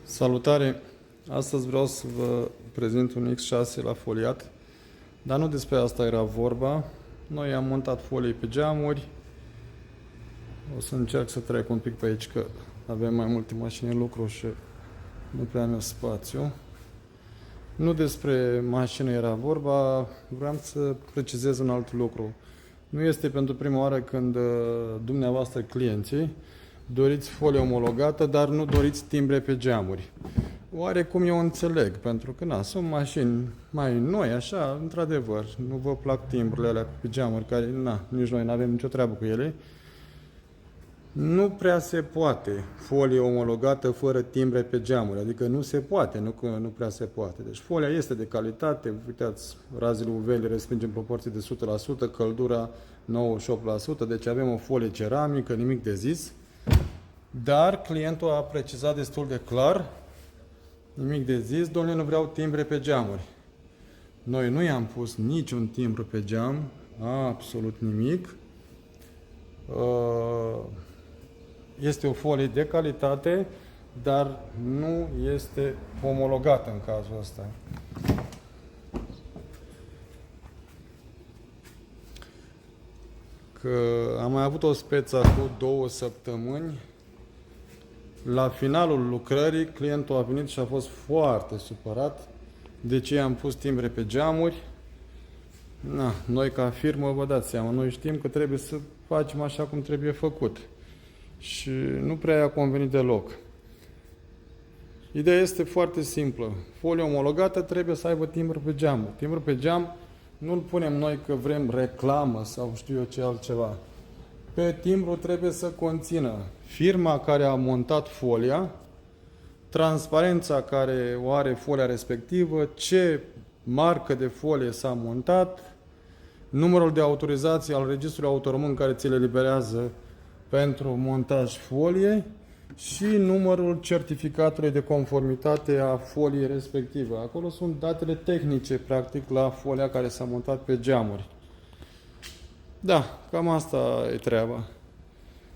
Salutare! Astăzi vreau să vă prezint un X6 la foliat, dar nu despre asta era vorba. Noi am montat folii pe geamuri. O să încerc să trec un pic pe aici, că avem mai multe mașini în lucru și nu prea am spațiu. Nu despre mașină era vorba, vreau să precizez un alt lucru. Nu este pentru prima oară când dumneavoastră, clienții, doriți folie omologată, dar nu doriți timbre pe geamuri. Oarecum eu înțeleg, pentru că sunt mașini mai noi, așa, într-adevăr, nu vă plac timbrurile alea pe geamuri, care, nici noi nu avem nicio treabă cu ele. Nu prea se poate folie omologată fără timbre pe geamuri, adică nu se poate, nu că nu prea se poate. Deci folia este de calitate, uitați, razele UV le respinge în proporție de 100%, căldura 98%, deci avem o folie ceramică, nimic de zis. Dar clientul a precizat destul de clar, nimic de zis, domnule, nu vreau timbre pe geamuri. Noi nu i-am pus niciun timbru pe geam, absolut nimic. Este o folie de calitate, dar nu este omologată în cazul ăsta. Că am mai avut o speță cu 2 săptămâni. La finalul lucrării, clientul a venit și a fost foarte supărat de ce am pus timbre pe geamuri. Noi ca firmă, vă dați seama, noi știm că trebuie să facem așa cum trebuie făcut. Și nu prea i-a convenit deloc. Ideea este foarte simplă. Folia omologată trebuie să aibă timbru pe geam. Timbru pe geam nu-l punem noi că vrem reclamă sau știu eu ce altceva. Pe timbru trebuie să conțină firma care a montat folia, transparența care o are folia respectivă, ce marcă de folie s-a montat, numărul de autorizație al Registrului Autoromân care ți le eliberează pentru montaj folie și numărul certificatului de conformitate a foliei respective. Acolo sunt datele tehnice, practic, la folia care s-a montat pe geamuri. Da, cam asta e treaba.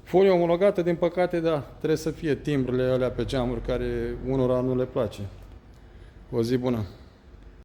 Folie omologată, din păcate, trebuie să fie timbrele alea pe geamuri care unora nu le place. O zi bună!